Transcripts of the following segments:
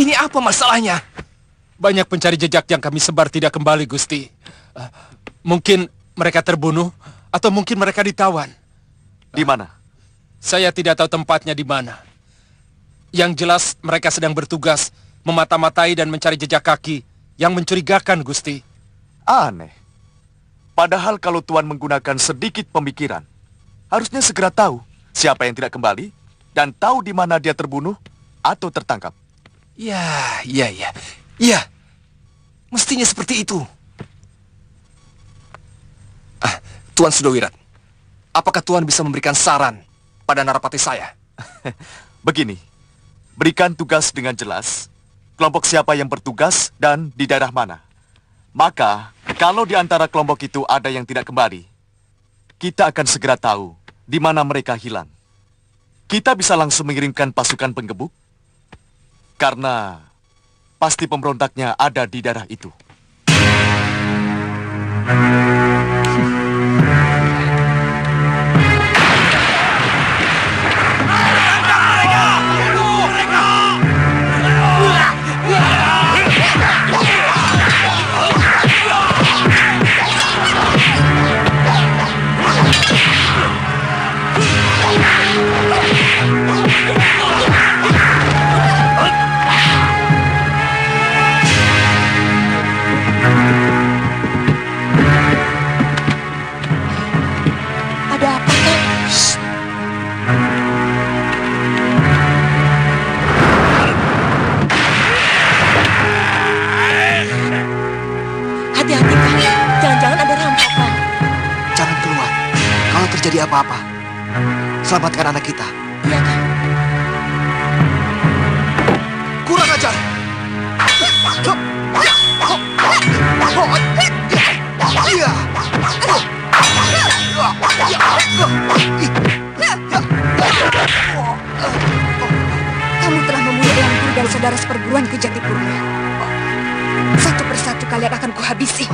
Ini apa masalahnya? Banyak pencari jejak yang kami sebar tidak kembali, Gusti. Mungkin mereka terbunuh, atau mungkin mereka ditawan. Di mana? Saya tidak tahu tempatnya di mana. Yang jelas mereka sedang bertugas memata-matai dan mencari jejak kaki yang mencurigakan, Gusti. Aneh. Padahal kalau Tuan menggunakan sedikit pemikiran, harusnya segera tahu siapa yang tidak kembali dan tahu di mana dia terbunuh atau tertangkap. Ya. Mestinya seperti itu. Tuan Sudowirat, apakah Tuan bisa memberikan saran pada narapati saya? Begini, berikan tugas dengan jelas, kelompok siapa yang bertugas dan di daerah mana. Maka, kalau di antara kelompok itu ada yang tidak kembali, kita akan segera tahu di mana mereka hilang. Kita bisa langsung mengirimkan pasukan penggebuk, karena pasti pemberontaknya ada di daerah itu. Jadi apa-apa, selamatkan anak kita. Iya, Kang. Kurang ajar. Kamu telah membunuh Eyang Guru dan saudara seperguruan ke Jatipurma. Satu persatu kalian akan kuhabisi.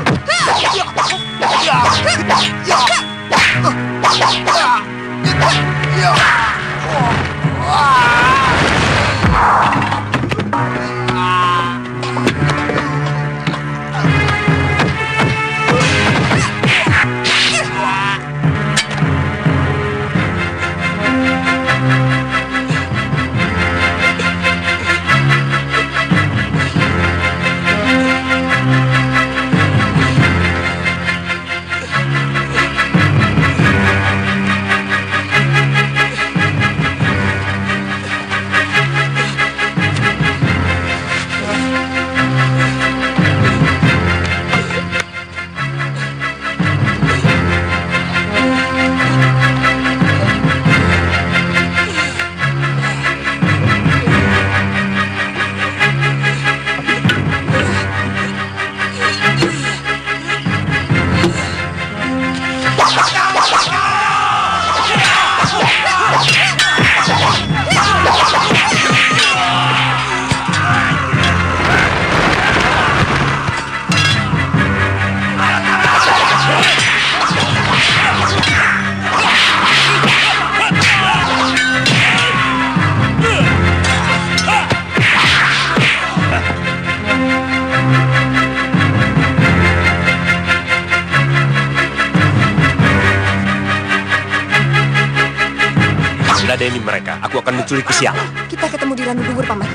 Ladeni mereka, aku akan menculik ke siang. Kita ketemu di Randuduwur, Paman.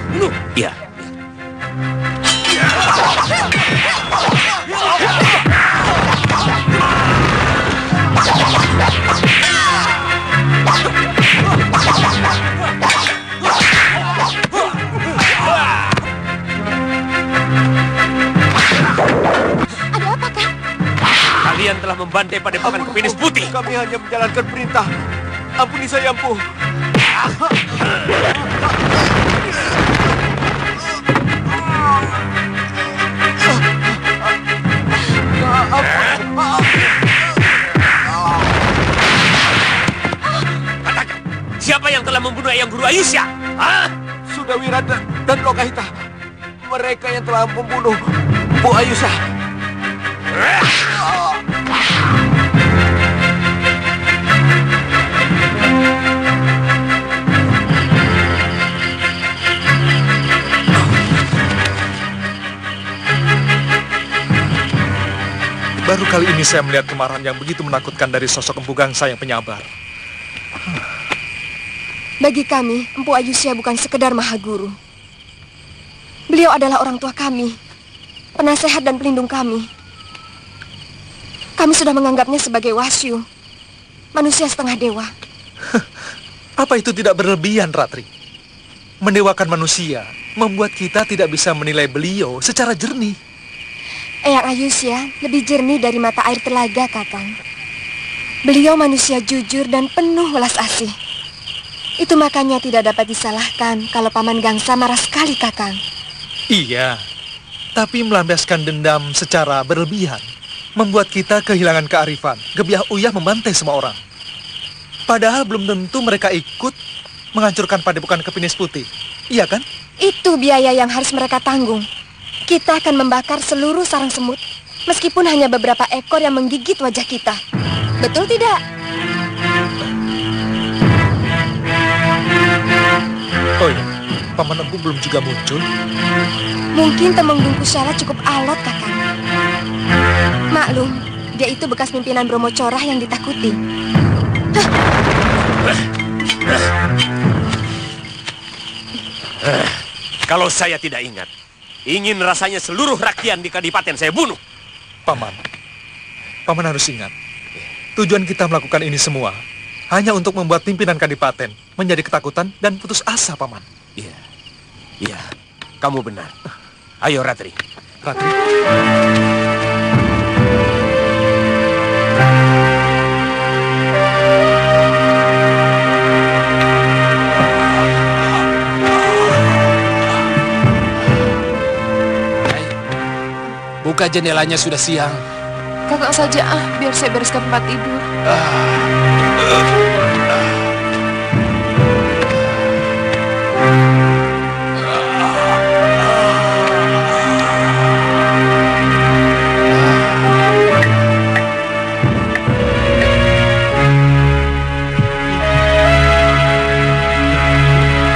Iya. Ada apa, Kang? Kalian telah membantai padepokan Kepenis Putih. Kami hanya menjalankan perintah. Ampuni saya, Empu. Katakan, siapa yang telah membunuh Eyang Guru Ayusya? Sudowirat dan Lokahita. Mereka yang telah membunuh Bu Ayusya. kali ini saya melihat kemarahan yang begitu menakutkan dari sosok Empu Gangsa yang penyabar. Bagi kami, Empu Ayusya bukan sekedar mahaguru. Beliau adalah orang tua kami, penasehat dan pelindung kami. Kami sudah menganggapnya sebagai Wasyu, manusia setengah dewa. Apa itu tidak berlebihan, Ratri? Mendewakan manusia membuat kita tidak bisa menilai beliau secara jernih. Eyang Ayusya lebih jernih dari mata air telaga, Kakang. Beliau manusia jujur dan penuh welas asih. Itu makanya tidak dapat disalahkan kalau Paman Gangsa marah sekali, Kakang. Iya, tapi melampiaskan dendam secara berlebihan membuat kita kehilangan kearifan, gebiah uyah membantai semua orang. Padahal belum tentu mereka ikut menghancurkan padepokan Kepinis Putih. Iya kan? Itu biaya yang harus mereka tanggung. Kita akan membakar seluruh sarang semut, meskipun hanya beberapa ekor yang menggigit wajah kita. Betul tidak? Oh iya, Paman Empu belum juga muncul. Mungkin Temenggung Kusyala cukup alot, Kakang. Maklum, dia itu bekas pimpinan Bromo Corah yang ditakuti. Kalau saya tidak ingat, ingin rasanya seluruh rakyat di Kadipaten saya bunuh. Paman harus ingat, tujuan kita melakukan ini semua hanya untuk membuat pimpinan Kadipaten menjadi ketakutan dan putus asa, Paman. Iya, kamu benar. Ayo, Ratri. Ratri. Buka jendelanya, sudah siang. Kakak saja, biar saya bereskan tempat tidur.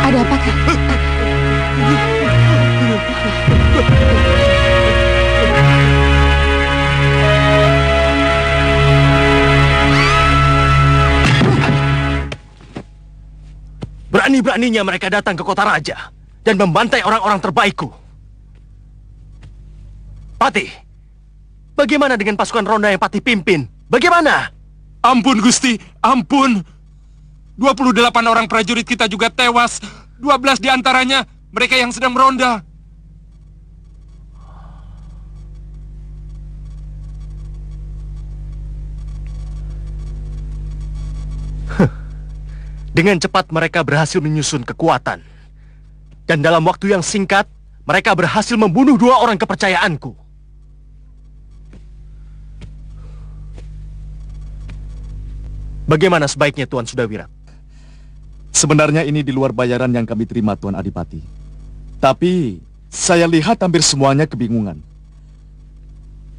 Ada apa, Kak? Berani-beraninya mereka datang ke kota raja dan membantai orang-orang terbaikku. Patih, bagaimana dengan pasukan ronda yang Patih pimpin? Bagaimana? Ampun, Gusti, ampun. 28 orang prajurit kita juga tewas. 12 diantaranya mereka yang sedang meronda. Dengan cepat mereka berhasil menyusun kekuatan. Dan dalam waktu yang singkat, mereka berhasil membunuh 2 orang kepercayaanku. Bagaimana sebaiknya, Tuan Sudawirat? Sebenarnya ini di luar bayaran yang kami terima, Tuan Adipati. Tapi, saya lihat hampir semuanya kebingungan.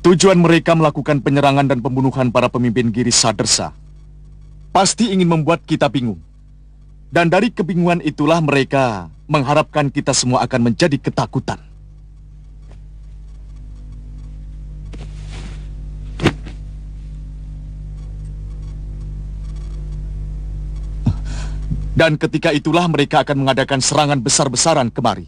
Tujuan mereka melakukan penyerangan dan pembunuhan para pemimpin Giri Sadersa pasti ingin membuat kita bingung. Dan dari kebingungan itulah mereka mengharapkan kita semua akan menjadi ketakutan. Dan ketika itulah mereka akan mengadakan serangan besar-besaran kemari.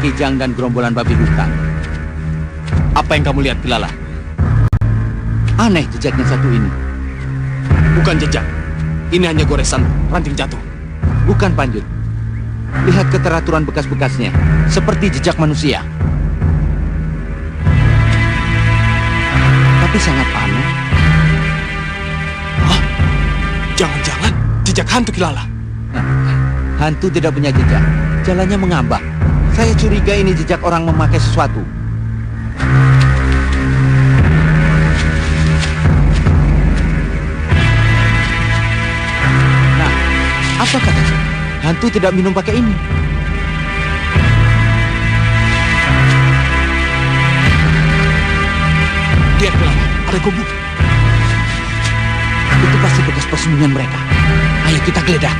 Kijang dan gerombolan babi hutan. Apa yang kamu lihat, Kilala? Aneh jejaknya satu ini. Bukan jejak. Ini hanya goresan ranting jatuh. Bukan, Panjut. Lihat keteraturan bekas-bekasnya, seperti jejak manusia. Tapi sangat aneh. Hah? Jangan-jangan jejak hantu, Kilala. Hantu tidak punya jejak, jalannya mengambang. Saya curiga ini jejak orang memakai sesuatu. Nah, apa katanya? Hantu tidak minum pakai ini. Lihat, Kilala, ada gubuk. Itu pasti bekas persembunyian mereka. Ayo kita geledah.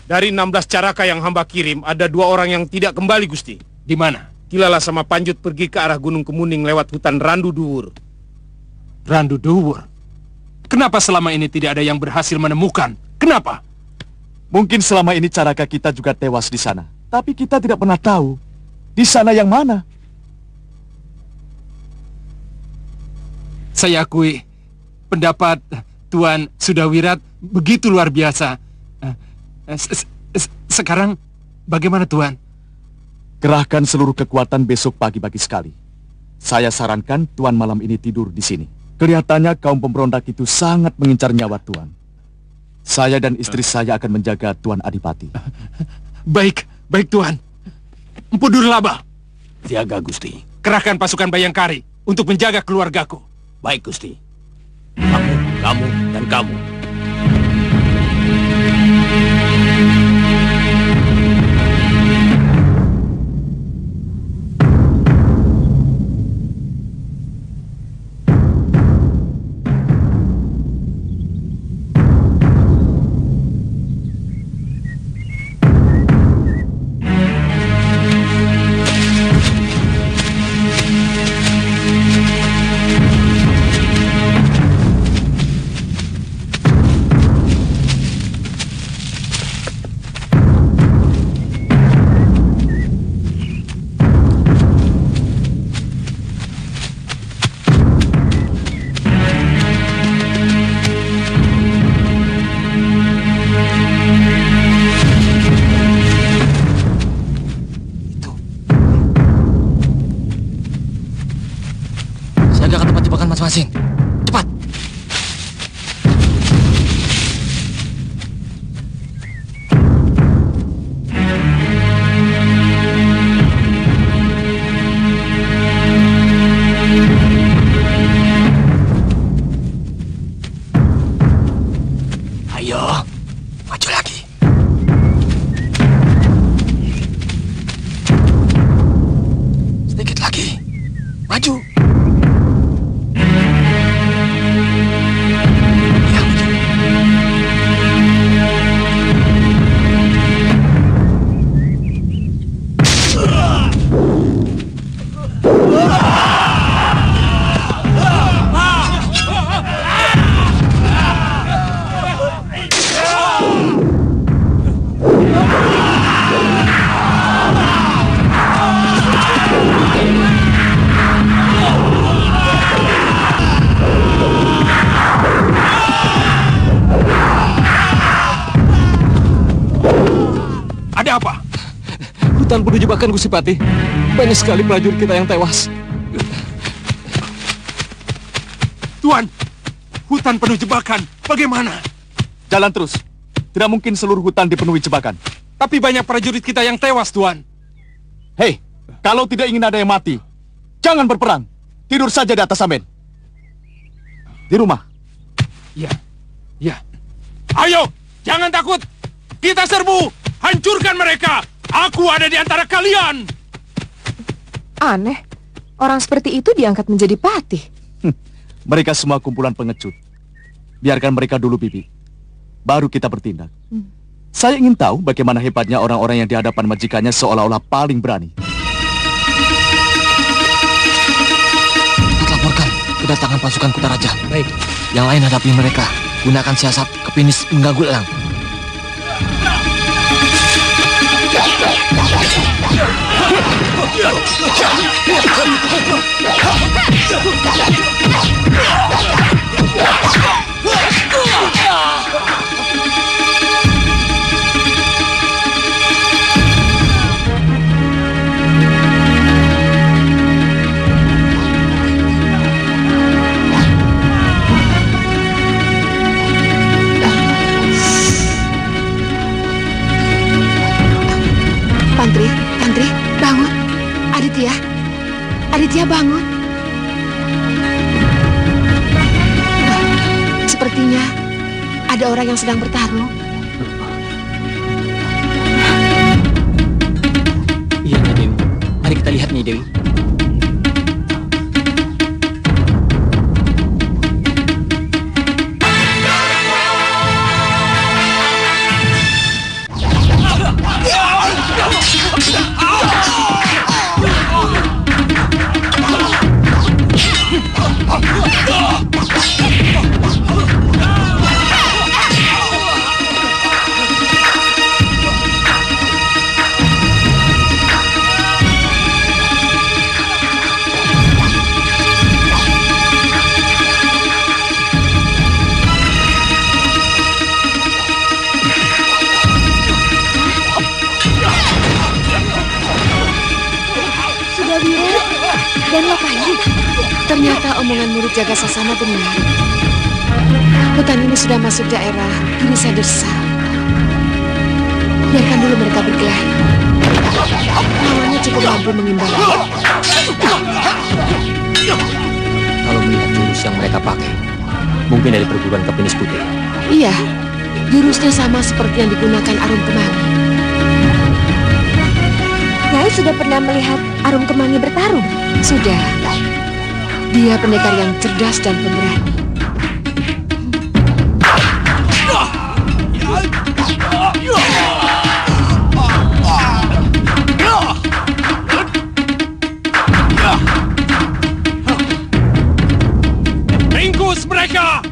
Dari 16 caraka yang hamba kirim, ada 2 orang yang tidak kembali, Gusti. Di mana? Kilala sama Panjut pergi ke arah Gunung Kemuning lewat hutan Randu Duwur. Randu Duwur? Kenapa selama ini tidak ada yang berhasil menemukan? Kenapa? Mungkin selama ini caraka kita juga tewas di sana. Tapi kita tidak pernah tahu di sana yang mana. Saya akui pendapat Tuan Sudawirat begitu luar biasa. Sekarang bagaimana, Tuan? Kerahkan seluruh kekuatan besok pagi-pagi sekali. Saya sarankan Tuan malam ini tidur di sini. Kelihatannya kaum pemberontak itu sangat mengincar nyawa Tuan. Saya dan istri saya akan menjaga Tuan Adipati. Baik Tuan. Empu Durlaba. Siaga, Gusti. Kerahkan pasukan Bayangkari untuk menjaga keluargaku. Baik, Gusti. Kamu, dan kamu. Masing-masing. Cepat. Ayo, maju lagi. Sedikit lagi. Maju. Ada apa? Hutan penuh jebakan, Gusti Pati. Banyak sekali prajurit kita yang tewas. Tuan, hutan penuh jebakan. Bagaimana? Jalan terus. Tidak mungkin seluruh hutan dipenuhi jebakan. Tapi banyak prajurit kita yang tewas, Tuan. Hei, kalau tidak ingin ada yang mati, jangan berperang. Tidur saja di atas samen. Di rumah. Ya. Ayo, jangan takut. Kita serbu. Hancurkan mereka! Aku ada di antara kalian! Aneh, orang seperti itu diangkat menjadi patih. Mereka semua kumpulan pengecut. Biarkan mereka dulu, Bibi. baru kita bertindak. Saya ingin tahu bagaimana hebatnya orang-orang yang di hadapan majikannya seolah-olah paling berani. Laporkan kedatangan pasukan Kutaraja. Baik. Yang lain hadapi mereka. Gunakan siasat kepinis mengganggu Elang. Tantri, bangun. Aditya bangun. Sepertinya ada orang yang sedang bertarung. Iya, Nyai Dewi. Mari kita lihat, Nyai Dewi. Ternyata omongan murid jaga sasana benar. Hutan ini sudah masuk daerah Girisadersa. Biarkan dulu mereka berkelahi. Lawannya cukup mampu mengimbangi. Kalau melihat jurus yang mereka pakai, mungkin dari perguruan Kepinis Putih. Iya, jurusnya sama seperti yang digunakan Arum Kemangi. Nyai sudah pernah melihat Arum Kemangi bertarung? Sudah. Dia pendekar yang cerdas dan pemberani. Ringkus mereka!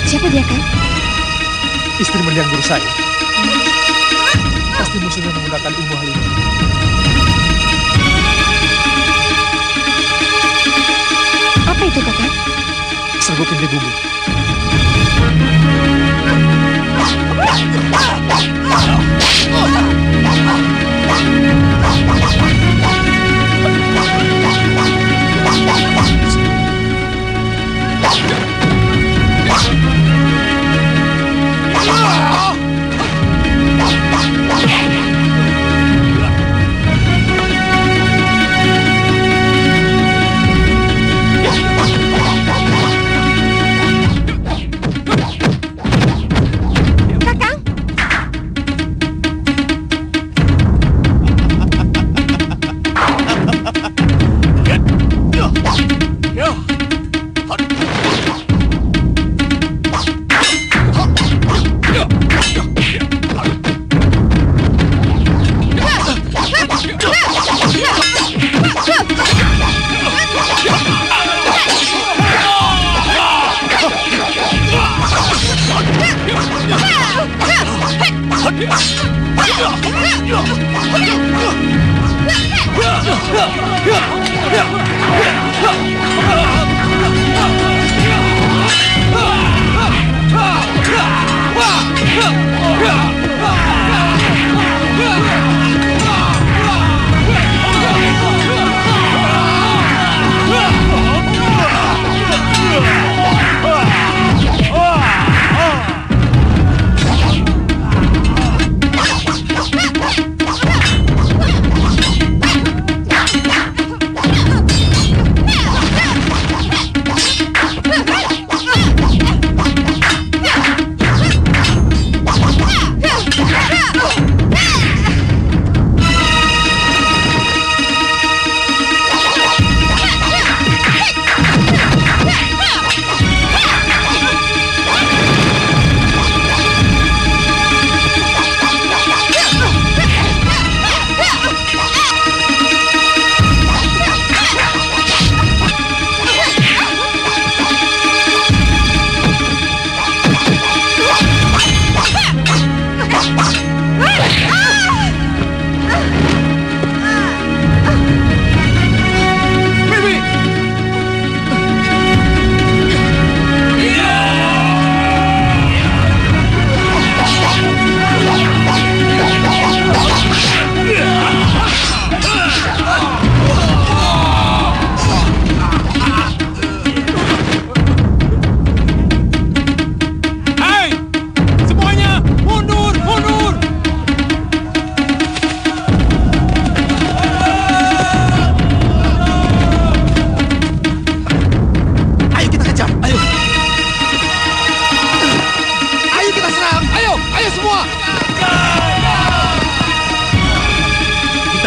Siapa dia, Kang? Istri mendiang guru saya. Pasti musuhnya menggunakan ilmu hal ini. Apa itu, Kakak? Serbu pindah bumi.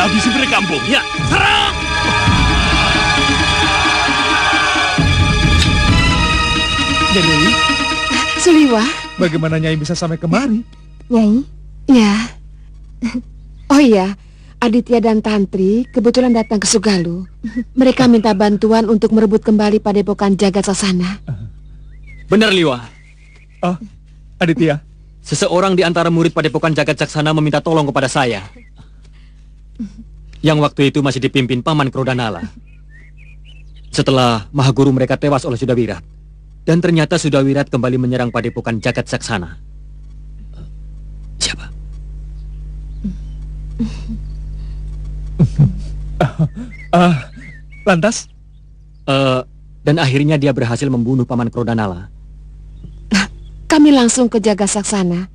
Habisi mereka, Mbok. Ya, serang! Jadi, Suliwa, bagaimana Nyai bisa sampai kemari? Nyai? ya. Oh iya, Aditya dan Tantri kebetulan datang ke Sugalu. Mereka minta bantuan untuk merebut kembali Padepokan Jagat Saksana. Benar, Liwa. Oh, Aditya. Seseorang di antara murid Padepokan Jagat Saksana meminta tolong kepada saya. Yang waktu itu masih dipimpin Paman Krodanala. Setelah Mahaguru mereka tewas oleh Sudawirat. Dan ternyata Sudawirat kembali menyerang Padepokan Jagat Saksana. Siapa? Lantas? Dan akhirnya dia berhasil membunuh Paman Krodanala. Kami langsung ke Jagat Saksana.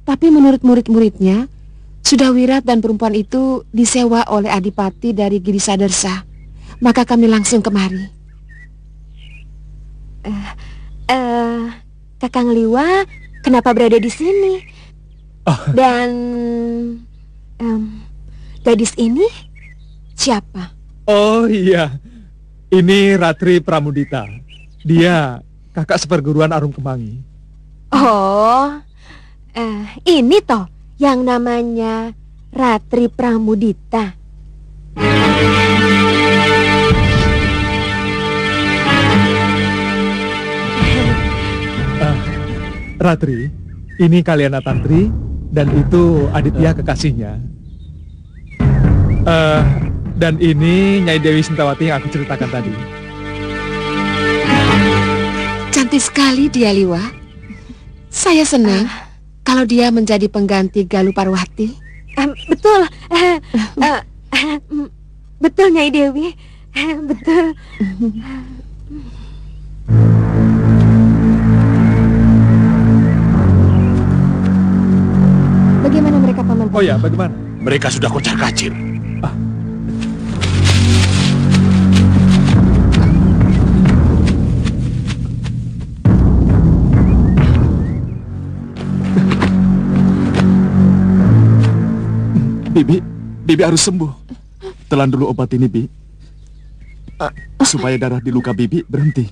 Tapi menurut murid-muridnya, Sudawirat dan perempuan itu disewa oleh Adipati dari Girisadersa. Maka kami langsung kemari. Kakang Liwa, kenapa berada di sini? Dan gadis ini siapa? Oh iya, ini Ratri Pramudita. Dia kakak seperguruan Arum Kemangi. Oh, ini toh yang namanya Ratri Pramudita. Ratri, ini Kaliana Tantri dan itu Aditya kekasihnya. Dan ini Nyai Dewi Sintawati yang aku ceritakan tadi. Cantik sekali dia, Liwa. Saya senang kalau dia menjadi pengganti Galuh Parwati. Betul. Betul, Nyai Dewi. Betul. Bagaimana mereka, Paman? Oh ya, bagaimana? Mereka sudah kocar-kacir. Bibi harus sembuh. Telan dulu obat ini, Bi. Supaya darah di luka Bibi berhenti.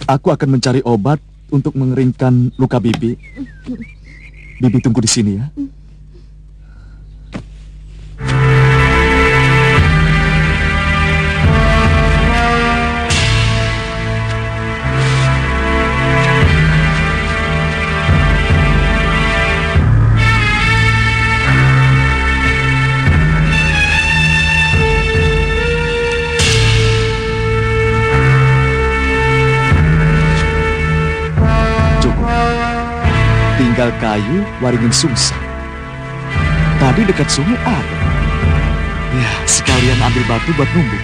Aku akan mencari obat untuk mengeringkan luka Bibi. Bibi tunggu di sini ya. kayu, waringin sungsang. Tadi dekat sungai ada. Ya, sekalian ambil batu buat numbuk.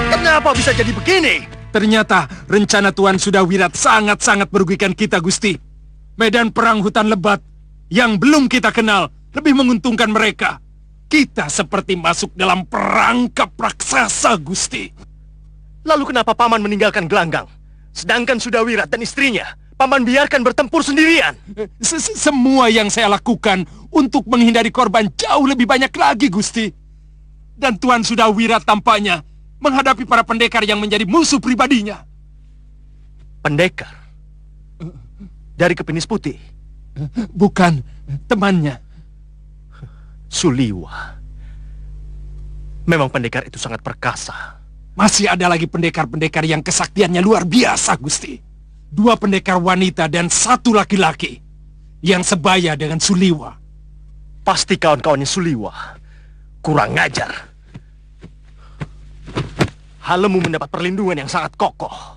Kenapa bisa jadi begini? Ternyata rencana Tuan Sudawirat sangat-sangat merugikan kita, Gusti. Medan perang hutan lebat yang belum kita kenal lebih menguntungkan mereka. Kita seperti masuk dalam perangkap raksasa, Gusti. Lalu kenapa Paman meninggalkan gelanggang? Sedangkan Sudawirat dan istrinya, Paman biarkan bertempur sendirian. Semua yang saya lakukan untuk menghindari korban jauh lebih banyak lagi, Gusti. Dan Tuan Sudawirat tampaknya menghadapi para pendekar yang menjadi musuh pribadinya. Pendekar? Dari Kepinis Putih? Bukan, temannya. Suliwa. Memang pendekar itu sangat perkasa. Masih ada lagi pendekar-pendekar yang kesaktiannya luar biasa, Gusti. 2 pendekar wanita dan 1 laki-laki yang sebaya dengan Suliwa. Pasti kawan-kawannya Suliwa kurang ngajar. Halemu mendapat perlindungan yang sangat kokoh.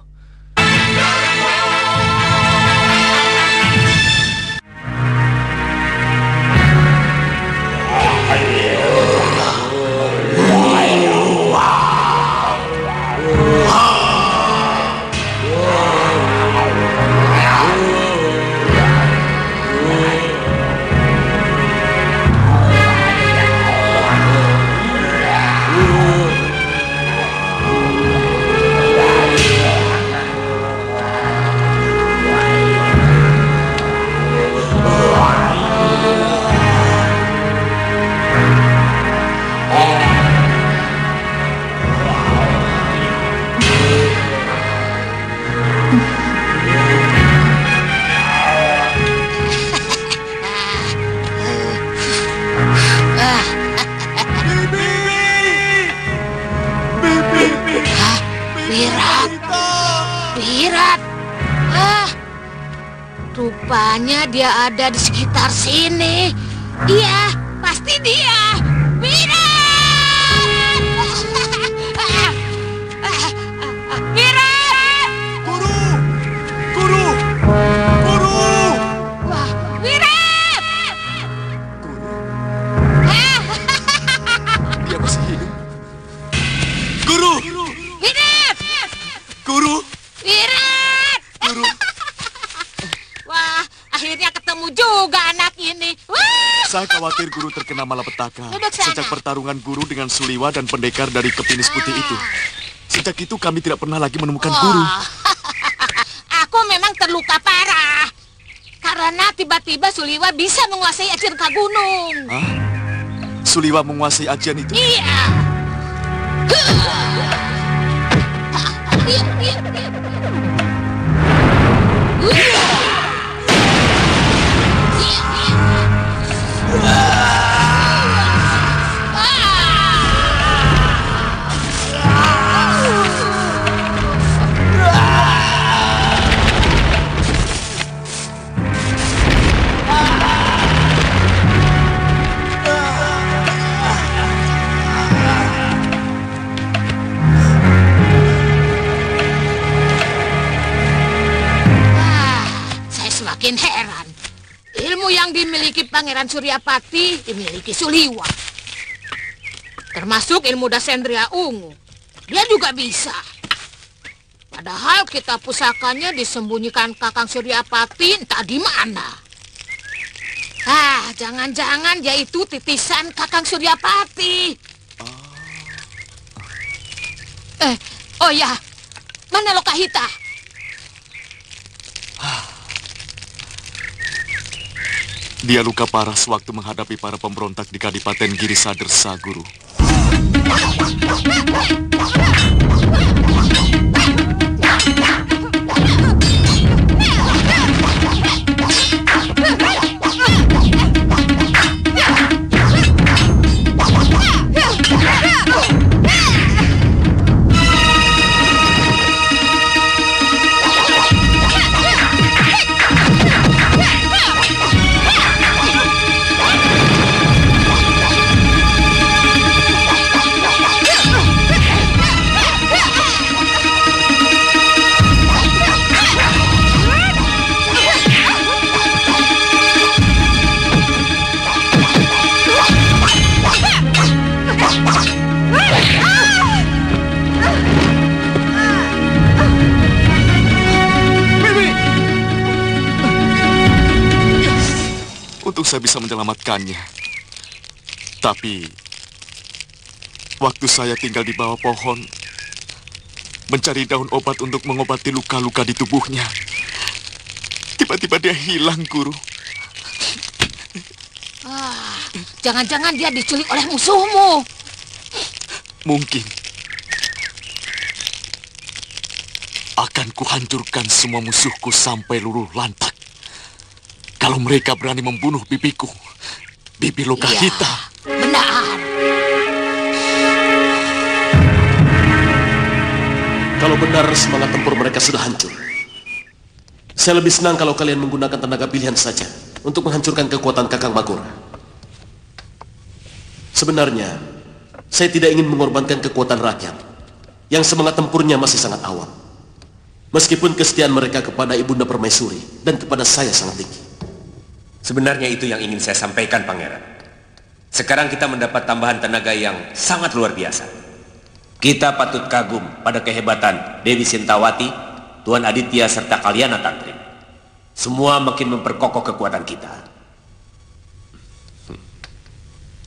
Rupanya dia ada di sekitar sini. Iya, pasti dia. Wirat! Wirat! Guru! Guru! Guru! Wah, Wirat! Guru? Dia masih hidup. Guru! Wirat! Guru! Wirat! Guru! Wah, akhirnya ketemu juga anak ini. Wah! Saya khawatir guru terkena malapetaka Duduk sana. sejak pertarungan guru dengan Suliwa dan pendekar dari Kepinis Putih itu. Sejak itu kami tidak pernah lagi menemukan guru. Aku memang terluka parah. Karena tiba-tiba Suliwa bisa menguasai ajian Kagunung. Hah? Suliwa menguasai ajian itu? Iya. Pangeran Suryapati dimiliki Suliwa. Termasuk ilmu Dasendria Ungu. Dia juga bisa. Padahal kitab pusakanya disembunyikan Kakang Suryapati entah di mana. Jangan-jangan dia itu titisan Kakang Suryapati. Oh ya, mana Lokahita? Dia luka parah sewaktu menghadapi para pemberontak di Kadipaten Girisadersa, Guru. Saya bisa menyelamatkannya. Tapi waktu saya tinggal di bawah pohon mencari daun obat untuk mengobati luka-luka di tubuhnya, tiba-tiba dia hilang, Guru. Jangan-jangan dia diculik oleh musuhmu. Mungkin. Akan kuhancurkan semua musuhku sampai luluh lantak. Kalau mereka berani membunuh bibiku, Bibi Lokahita. Ya, benar. Kalau benar semangat tempur mereka sudah hancur, saya lebih senang kalau kalian menggunakan tenaga pilihan saja untuk menghancurkan kekuatan Kakang Magora. Sebenarnya, saya tidak ingin mengorbankan kekuatan rakyat yang semangat tempurnya masih sangat awam. Meskipun kesetiaan mereka kepada Ibunda Permaisuri dan kepada saya sangat tinggi. Sebenarnya itu yang ingin saya sampaikan, Pangeran. Sekarang kita mendapat tambahan tenaga yang sangat luar biasa. Kita patut kagum pada kehebatan Dewi Sintawati, Tuan Aditya, serta Kalyana Tantri. Semua makin memperkokoh kekuatan kita.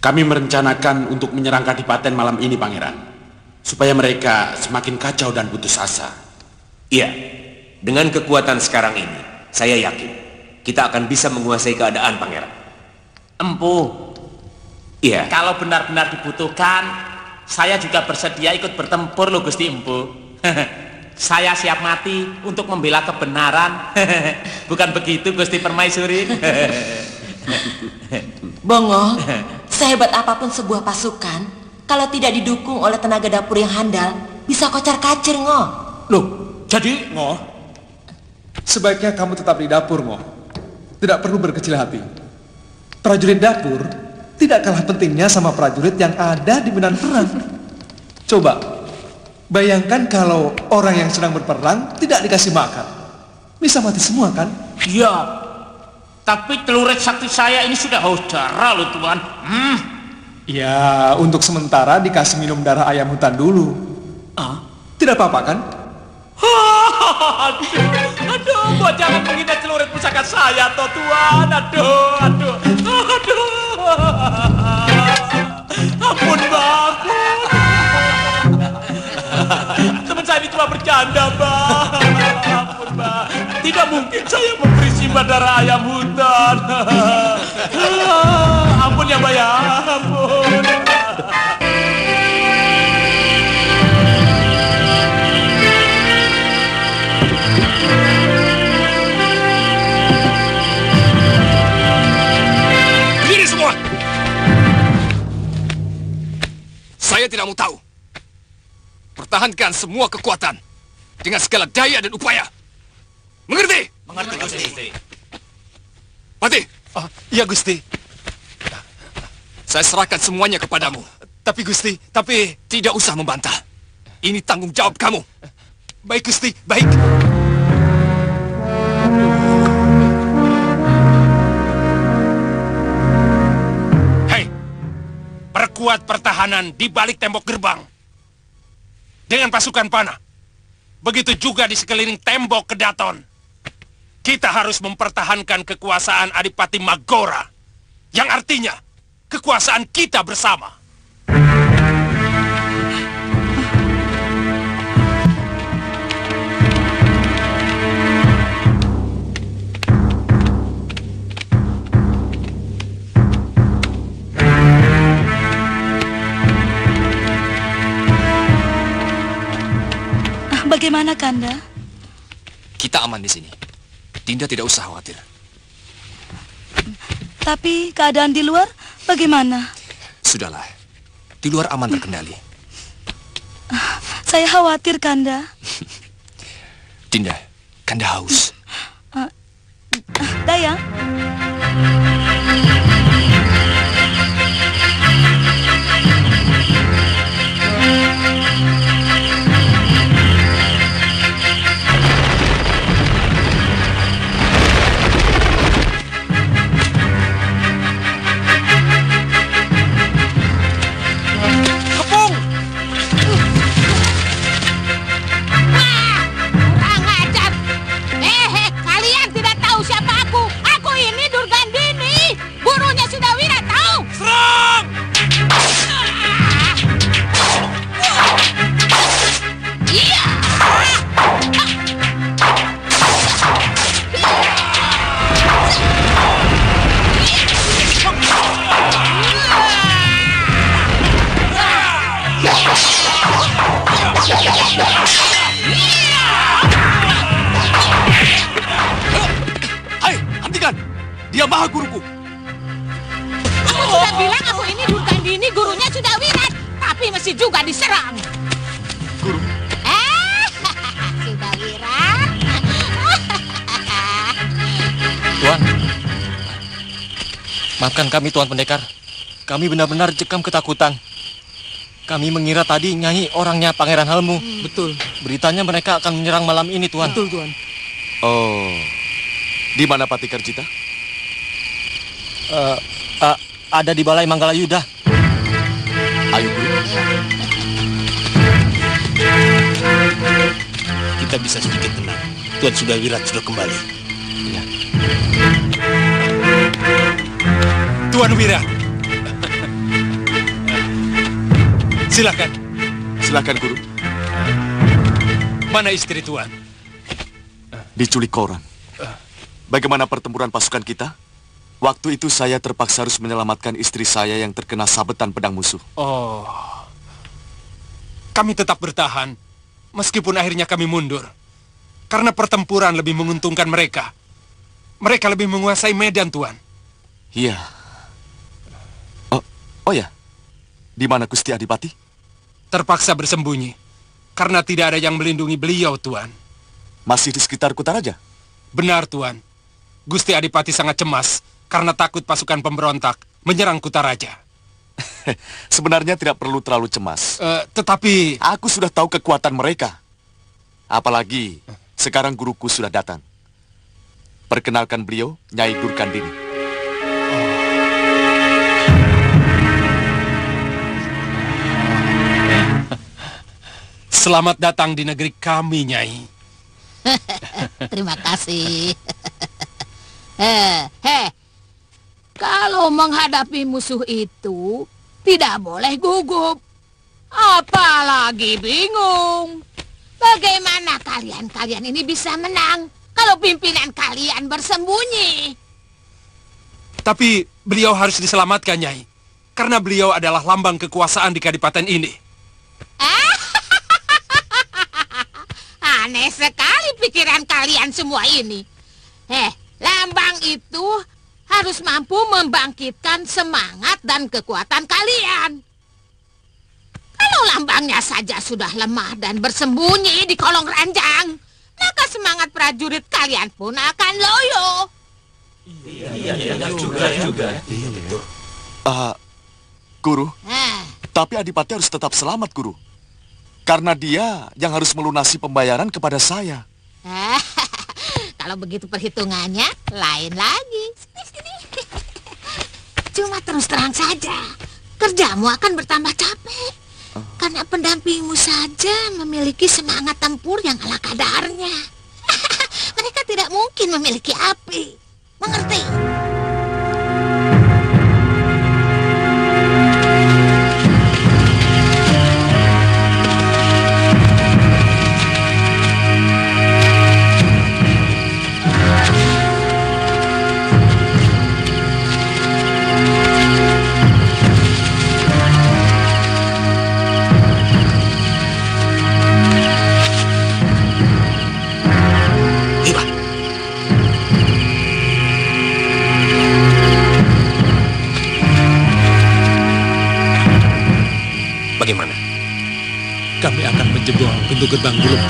Kami merencanakan untuk menyerang Kadipaten malam ini, Pangeran. Supaya mereka semakin kacau dan putus asa. Iya, dengan kekuatan sekarang ini, saya yakin kita akan bisa menguasai keadaan, Pangeran. Empu. Iya. Kalau benar-benar dibutuhkan, saya juga bersedia ikut bertempur loh, Gusti Empu. Saya siap mati untuk membela kebenaran. Bukan begitu, Gusti Permaisuri? Bongo, sehebat apapun sebuah pasukan, kalau tidak didukung oleh tenaga dapur yang handal, bisa kocar-kacir, Ngo. Loh, jadi, Ngo? Sebaiknya kamu tetap di dapur, Ngo. Tidak perlu berkecil hati. Prajurit dapur tidak kalah pentingnya sama prajurit yang ada di medan perang. Coba, bayangkan kalau orang yang sedang berperang tidak dikasih makan. Bisa mati semua, kan? Iya, tapi celurit sakti saya ini sudah haus darah loh, Tuan. Ya, untuk sementara dikasih minum darah ayam hutan dulu. Tidak apa-apa, kan? Aduh, kok jangan menghina celurit pusaka saya, toh Tuan. Aduh. Ampun, Bang. Teman saya ini cuma bercanda, Bang. Ampun, Bang. Tidak mungkin saya memberi simpan darah ayam hutan. Ampun ya, Mbak, ya. Ampun. Saya tidak mau tahu. Pertahankan semua kekuatan dengan segala daya dan upaya. Mengerti? Mengerti, Gusti. Pati. Iya, Gusti. Saya serahkan semuanya kepadamu. Tapi, Gusti, tidak usah membantah. Ini tanggung jawab kamu. Baik, Gusti, baik. membuat pertahanan di balik tembok gerbang dengan pasukan panah. Begitu juga di sekeliling tembok Kedaton. Kita harus mempertahankan kekuasaan Adipati Magora, yang artinya kekuasaan kita bersama. Bagaimana, Kanda? Kita aman di sini. Dinda tidak usah khawatir. Tapi keadaan di luar bagaimana? Sudahlah. Di luar aman terkendali. Saya khawatir, Kanda. Dinda, Kanda haus. Dayang. Hai, hentikan! Dia Maha Guruku. Aku sudah bilang aku ini Durgandini, gurunya sudah wirat, tapi masih juga diserang. Guru. Sudah wirat. Tuan, maafkan kami Tuan Pendekar. Kami benar-benar cekam ketakutan. Kami mengira tadi Nyai orangnya Pangeran Halmu. Betul. Beritanya mereka akan menyerang malam ini, Tuan. Betul, Tuan. Oh, di mana Pati Kerjita? Ada di Balai Manggalayuda. Ayo, Guru. Kita bisa sedikit tenang. Tuan sudah wirat sudah kembali. Ya. Tuan Wirat. Silakan. Silakan, Guru. Mana istri Tuan? Diculik orang. Bagaimana pertempuran pasukan kita? Waktu itu saya terpaksa harus menyelamatkan istri saya yang terkena sabetan pedang musuh. Oh. Kami tetap bertahan, meskipun akhirnya kami mundur. Karena pertempuran lebih menguntungkan mereka. Mereka lebih menguasai medan, Tuan. Iya. Oh ya, di mana Gusti Adipati? Terpaksa bersembunyi, karena tidak ada yang melindungi beliau, Tuan. Masih di sekitar Kutaraja? Benar, Tuan. Gusti Adipati sangat cemas, karena takut pasukan pemberontak menyerang Kutaraja. Sebenarnya tidak perlu terlalu cemas. Tetapi... Aku sudah tahu kekuatan mereka. Apalagi, sekarang guruku sudah datang. Perkenalkan beliau, Nyai Durgandini. Selamat datang di negeri kami, Nyai. Terima kasih. Kalau menghadapi musuh itu, tidak boleh gugup. Apalagi bingung. Bagaimana kalian ini bisa menang kalau pimpinan kalian bersembunyi? Tapi beliau harus diselamatkan, Nyai. Karena beliau adalah lambang kekuasaan di kadipaten ini. Aneh sekali pikiran kalian semua ini. Lambang itu harus mampu membangkitkan semangat dan kekuatan kalian. Kalau lambangnya saja sudah lemah dan bersembunyi di kolong ranjang, maka semangat prajurit kalian pun akan loyo. Iya, juga. Guru, tapi Adipati harus tetap selamat, Guru. Karena dia yang harus melunasi pembayaran kepada saya. Kalau begitu perhitungannya, lain lagi. Sini. Cuma terus terang saja. kerjamu akan bertambah capek. Karena pendampingmu saja memiliki semangat tempur yang ala kadarnya. Mereka tidak mungkin memiliki api. Mengerti? Bagaimana? Kami akan menjebol pintu gerbang dulu.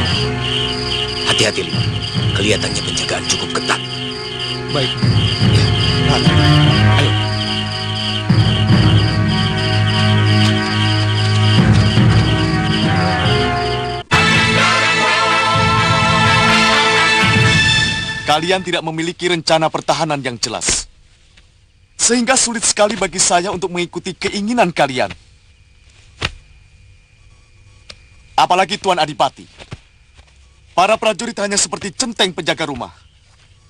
Hati-hati, Lima. Kelihatannya penjagaan cukup ketat. Baik. Ya, ayo. Kalian tidak memiliki rencana pertahanan yang jelas. Sehingga sulit sekali bagi saya untuk mengikuti keinginan kalian. Apalagi Tuan Adipati. Para prajurit hanya seperti centeng penjaga rumah.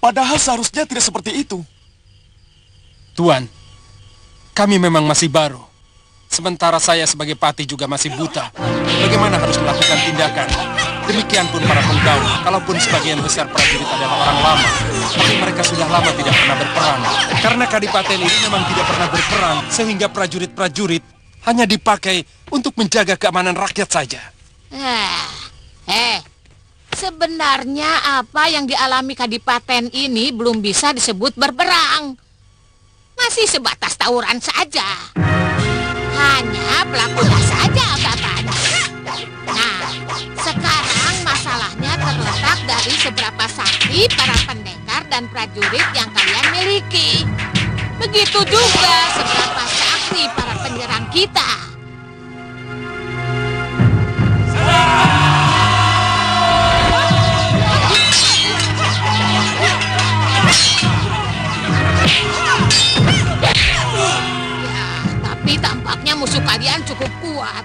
Padahal seharusnya tidak seperti itu. Tuan, kami memang masih baru. Sementara saya sebagai pati juga masih buta. Bagaimana harus melakukan tindakan? Demikian pun para penggawa. Kalaupun sebagian besar prajurit adalah orang lama, tapi mereka sudah lama tidak pernah berperang. Karena Kadipaten ini memang tidak pernah berperang, sehingga prajurit-prajurit hanya dipakai untuk menjaga keamanan rakyat saja. Sebenarnya apa yang dialami Kadipaten ini belum bisa disebut berperang. Masih sebatas tawuran saja. Hanya pelakunya saja katanya. Nah, sekarang masalahnya terletak dari seberapa sakti para pendekar dan prajurit yang kalian miliki. Begitu juga seberapa sakti para penyerang kita. Tapi tampaknya musuh kalian cukup kuat.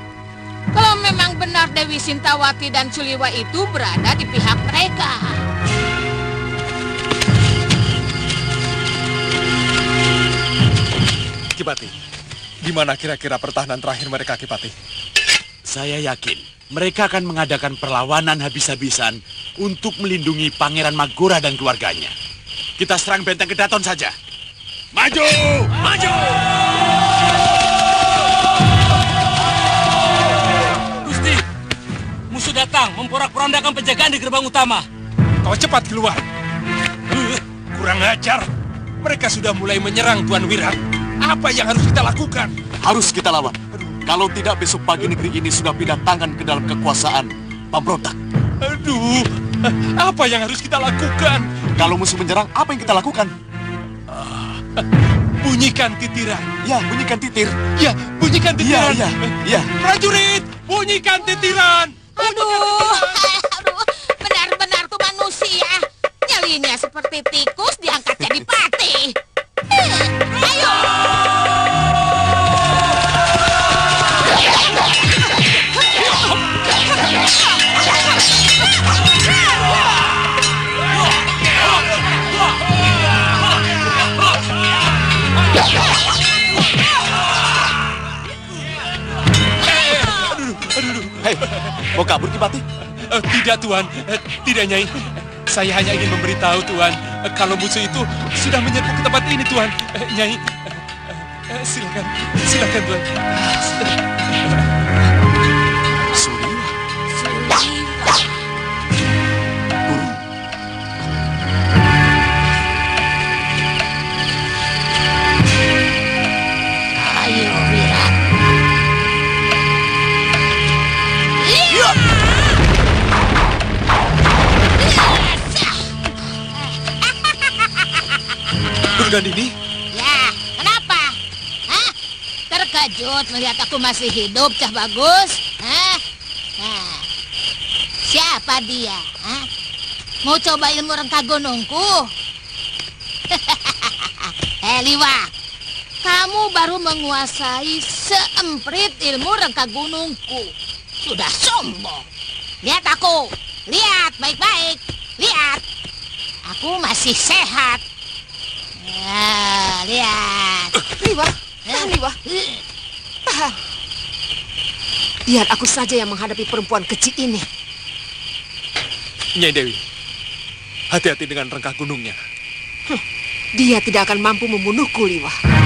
Kalau memang benar Dewi Sintawati dan Suliwa itu berada di pihak mereka. Kipati, di mana kira-kira pertahanan terakhir mereka, Kipati? Saya yakin mereka akan mengadakan perlawanan habis-habisan untuk melindungi Pangeran Magora dan keluarganya. Kita serang benteng Kedaton saja. Maju! Maju! Gusti, musuh datang memporak-porandakan penjagaan di gerbang utama. Kau cepat keluar. Kurang ajar. Mereka sudah mulai menyerang Tuan Wirat. Apa yang harus kita lakukan? Harus kita lawan. Kalau tidak, besok pagi negeri ini sudah pindah tangan ke dalam kekuasaan pemberontak. Aduh, apa yang harus kita lakukan? Kalau musuh menyerang, apa yang kita lakukan? Bunyikan titiran. Ya, bunyikan titir. Ya, bunyikan titiran. Ya. Prajurit, bunyikan titiran. Aduh, benar-benar tuh manusia. Nyalinya seperti tikus diangkat jadi pati. Ayo. Hei, mau kabur Kipati? Tidak Tuan, tidak Nyai. Saya hanya ingin memberitahu Tuan, kalau musuh itu sudah menyerbu ke tempat ini Tuan. Nyai, silakan Tuan. Durgandini? Ya, kenapa? Hah? Terkejut melihat aku masih hidup, Cah Bagus? Hah? Nah, siapa dia? Hah? Mau coba ilmu rengka gunungku? Liwa, kamu baru menguasai Seemprit ilmu rengka gunungku. Sudah sombong. Lihat aku. Lihat baik-baik. Lihat. Aku masih sehat. Lihat. Liwah. Liwah. Tahan. Biar aku saja yang menghadapi perempuan kecil ini. Nyai Dewi, hati-hati dengan rengkah gunungnya. Dia tidak akan mampu membunuhku, Liwah.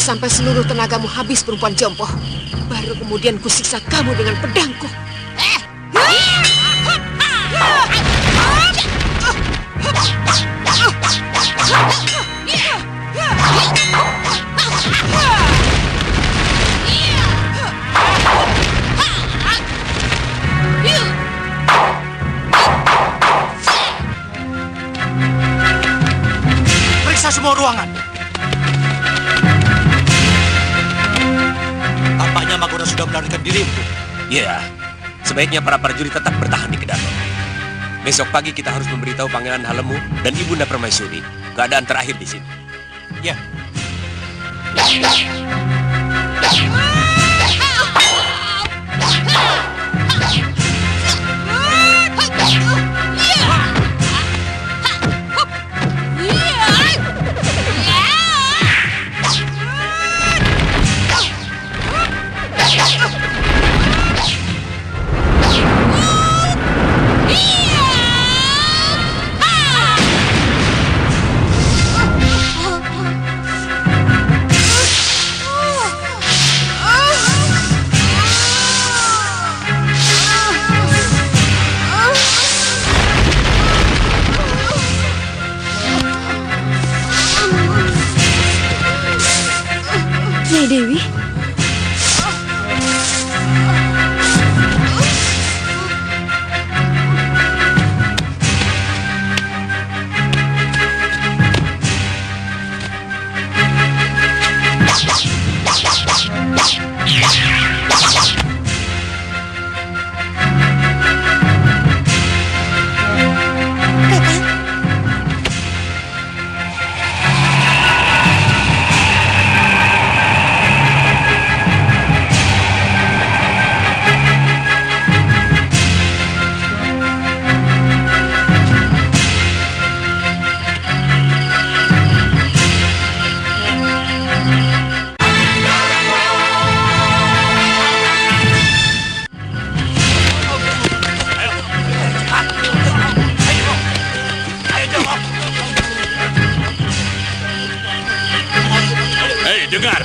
Sampai seluruh tenagamu habis, perempuan jompo. Baru kemudian kusiksa kamu dengan pedangku. Periksa semua ruangan. Magora sudah melarikan diri. Iya, sebaiknya para prajurit tetap bertahan di Kedaton. Besok pagi kita harus memberitahu Pangeran Halemu dan Ibunda Permaisuri keadaan terakhir di sini. Ya. Dewi. Dengar,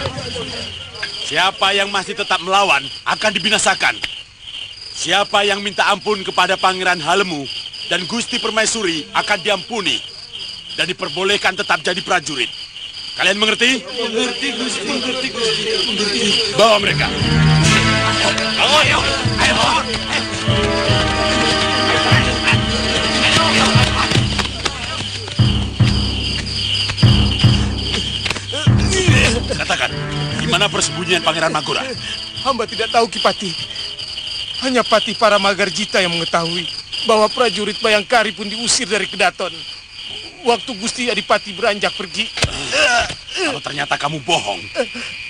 siapa yang masih tetap melawan akan dibinasakan. Siapa yang minta ampun kepada Pangeran Halemu dan Gusti Permaisuri akan diampuni dan diperbolehkan tetap jadi prajurit. Kalian mengerti? Mengerti, Gusti. Mengerti, Gusti. Mengerti. Bawa mereka. Ayo. Katakan, di mana persembunyian Pangeran Magora? Hamba tidak tahu, Kipati. Hanya Pati Paramagarjita yang mengetahui bahwa prajurit Bayangkari pun diusir dari Kedaton waktu Gusti Adipati beranjak pergi. Kalau ternyata kamu bohong,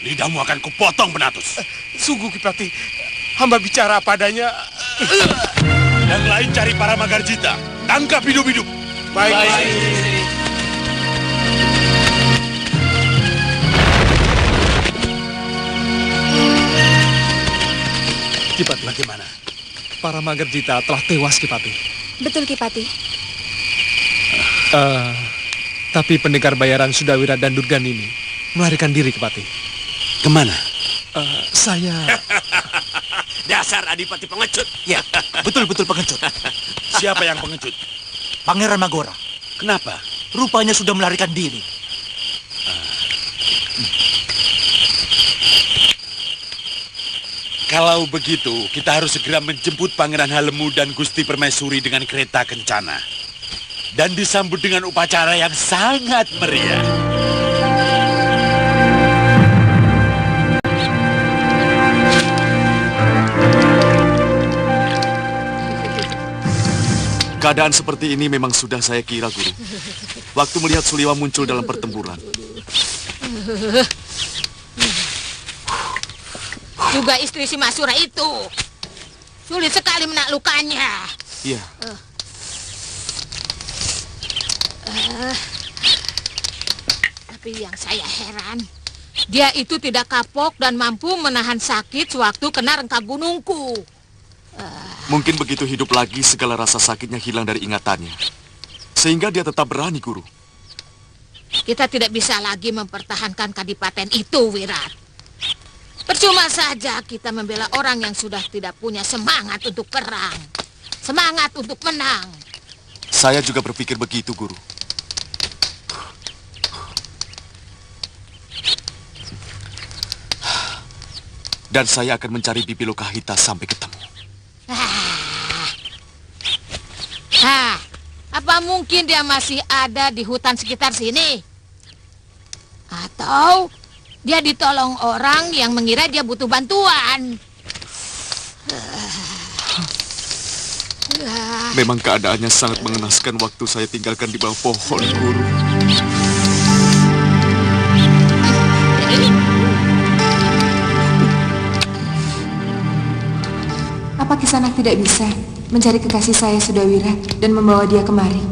lidahmu akan kupotong, Penatus. Sungguh, Kipati. Hamba bicara apa adanya. Yang lain cari Paramagarjita. Tangkap hidup-hidup. Baik. Kipati, bagaimana? Paramagarjita telah tewas, Kipati. Betul, Kipati. Tapi pendekar bayaran Sudawirat dan Durgan ini melarikan diri, Kipati. Kemana? Saya... Dasar Adipati pengecut. Ya, betul-betul pengecut. Siapa yang pengecut? Pangeran Magora. Kenapa? Rupanya sudah melarikan diri. Kalau begitu, kita harus segera menjemput Pangeran Halemu dan Gusti Permaisuri dengan kereta kencana. Dan disambut dengan upacara yang sangat meriah. Keadaan seperti ini memang sudah saya kira, Guru. Waktu melihat Suliwa muncul dalam pertempuran. Juga istri si Masura itu. Sulit sekali menaklukkannya. Iya. Tapi yang saya heran, dia itu tidak kapok dan mampu menahan sakit sewaktu kena rengka gunungku. Mungkin begitu hidup lagi, segala rasa sakitnya hilang dari ingatannya. Sehingga dia tetap berani, Guru. Kita tidak bisa lagi mempertahankan kadipaten itu, Wirat. Percuma saja kita membela orang yang sudah tidak punya semangat untuk perang. Semangat untuk menang. Saya juga berpikir begitu, Guru. Dan saya akan mencari Bibi Lokahita sampai ketemu. Apa mungkin dia masih ada di hutan sekitar sini? Atau dia ditolong orang yang mengira dia butuh bantuan? Memang keadaannya sangat mengenaskan waktu saya tinggalkan di bawah pohon, Guru. Apa Kisanak tidak bisa mencari kekasih saya Sudawirat dan membawa dia kemari?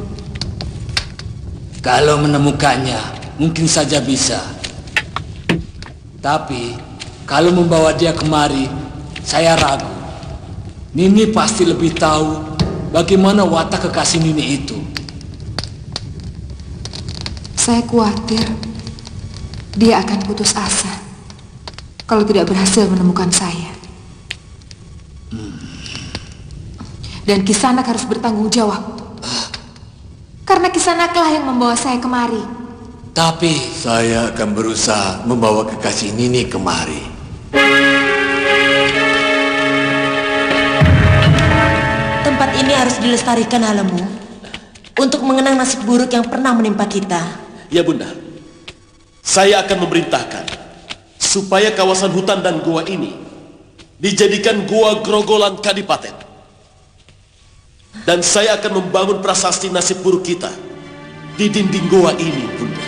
Kalau menemukannya, mungkin saja bisa. Tapi, kalau membawa dia kemari, saya ragu. Nini pasti lebih tahu bagaimana watak kekasih Nini itu. Saya khawatir dia akan putus asa kalau tidak berhasil menemukan saya. Dan Kisanak harus bertanggung jawab. Karena Kisanaklah yang membawa saya kemari. Tapi saya akan berusaha membawa kekasih Nini kemari. Tempat ini harus dilestarikan, Halemu, untuk mengenang nasib buruk yang pernah menimpa kita. Ya, Bunda. Saya akan memerintahkan supaya kawasan hutan dan gua ini dijadikan gua grogolan kadipaten. Dan saya akan membangun prasasti nasib buruk kita di dinding goa ini, Bunda.